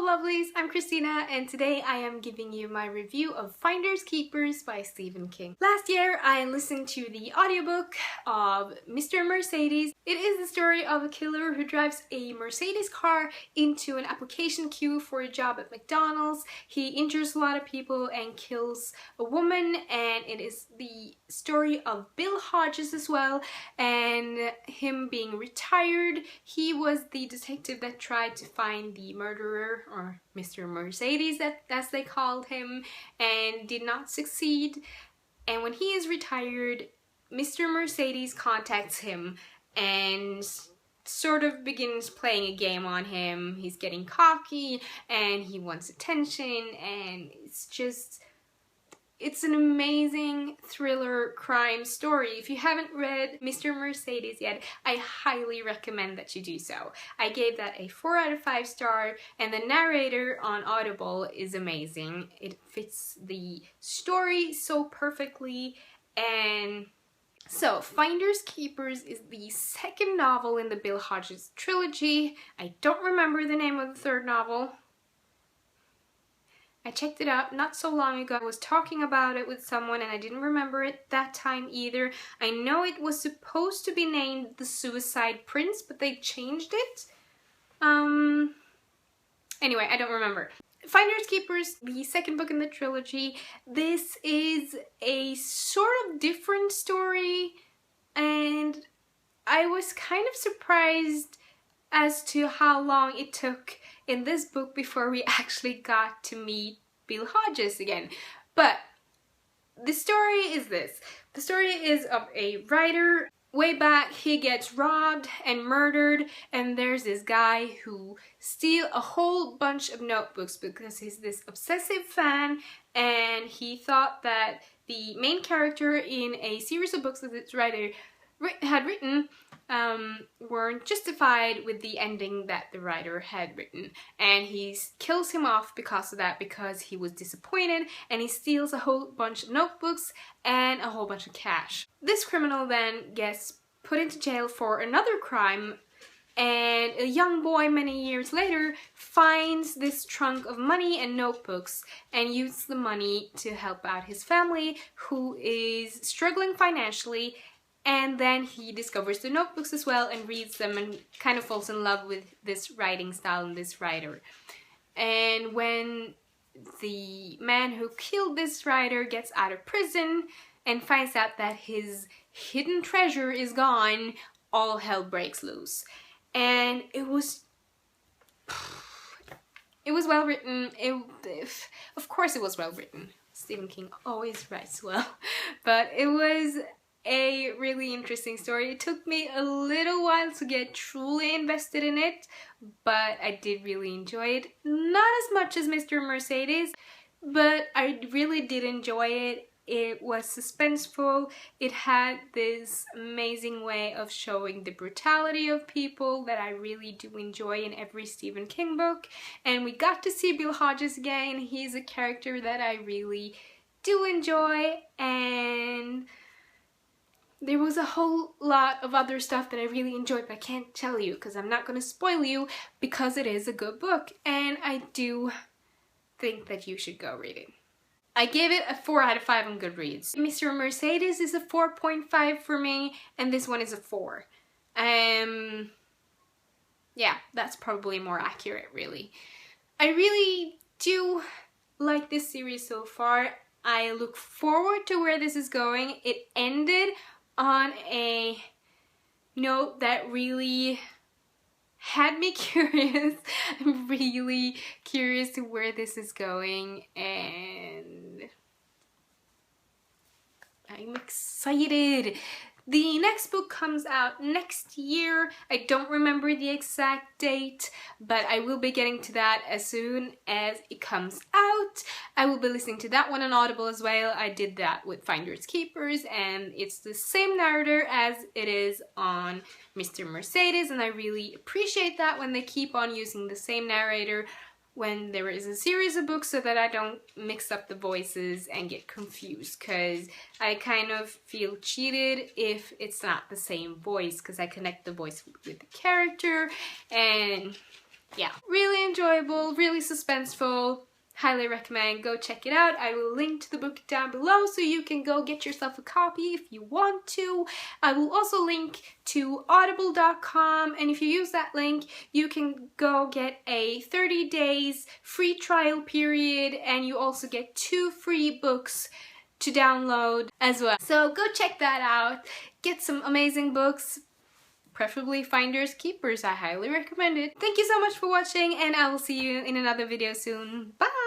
Hello lovelies, I'm Christina and today I am giving you my review of Finders Keepers by Stephen King. Last year I listened to the audiobook of Mr. Mercedes. It is the story of a killer who drives a Mercedes car into an application queue for a job at McDonald's. He injures a lot of people and kills a woman, and it is the story of Bill Hodges as well, and him being retired. He was the detective that tried to find the murderer, or Mr. Mercedes as they called him, and did not succeed. And when he is retired, Mr. Mercedes contacts him and sort of begins playing a game on him. He's getting cocky and he wants attention, and it's an amazing thriller crime story. If you haven't read Mr. Mercedes yet, I highly recommend that you do so. I gave that a 4 out of 5 star, and the narrator on Audible is amazing. It fits the story so perfectly. And so, Finders Keepers is the second novel in the Bill Hodges trilogy. I don't remember the name of the third novel. I checked it out not so long ago. I was talking about it with someone and I didn't remember it that time either. I know it was supposed to be named The Suicide Prince, but they changed it. Anyway, I don't remember. Finders Keepers, the second book in the trilogy. This is a sort of different story, and I was kind of surprised as to how long it took in this book before we actually got to meet Bill Hodges again. But the story is this. The story is of a writer. Way back, he gets robbed and murdered, and there's this guy who steals a whole bunch of notebooks because he's this obsessive fan, and he thought that the main character in a series of books that this writer had written weren't justified with the ending that the writer had written, and he kills him off because of that, because he was disappointed, and he steals a whole bunch of notebooks and a whole bunch of cash. This criminal then gets put into jail for another crime, and a young boy many years later finds this trunk of money and notebooks and uses the money to help out his family, who is struggling financially. And then he discovers the notebooks as well and reads them and kind of falls in love with this writing style and this writer. And when the man who killed this writer gets out of prison and finds out that his hidden treasure is gone, all hell breaks loose. And it was well written. Of course it was well written. Stephen King always writes well. But it was a really interesting story. It took me a little while to get truly invested in it, but I did really enjoy it. Not as much as Mr. Mercedes, but I really did enjoy it. It was suspenseful. It had this amazing way of showing the brutality of people that I really do enjoy in every Stephen King book. And we got to see Bill Hodges again. He's a character that I really do enjoy, and there was a whole lot of other stuff that I really enjoyed, but I can't tell you because I'm not going to spoil you, because it is a good book and I do think that you should go read it. I gave it a 4 out of 5 on Goodreads. Mr. Mercedes is a 4.5 for me, and this one is a 4. Yeah, that's probably more accurate, really. I really do like this series so far. I look forward to where this is going. It ended on a note that really had me curious. I'm really curious to where this is going, and I'm excited. The next book comes out next year. I don't remember the exact date, but I will be getting to that as soon as it comes out. I will be listening to that one on Audible as well. I did that with Finders Keepers, and it's the same narrator as it is on Mr. Mercedes, and I really appreciate that when they keep on using the same narrator when there is a series of books, so that I don't mix up the voices and get confused, because I kind of feel cheated if it's not the same voice, because I connect the voice with the character, and yeah, really enjoyable, really suspenseful. Highly recommend. Go check it out. I will link to the book down below so you can go get yourself a copy if you want to. I will also link to audible.com, and if you use that link you can go get a 30 days free trial period, and you also get 2 free books to download as well. So go check that out. Get some amazing books. Preferably Finders Keepers. I highly recommend it. Thank you so much for watching, and I will see you in another video soon. Bye!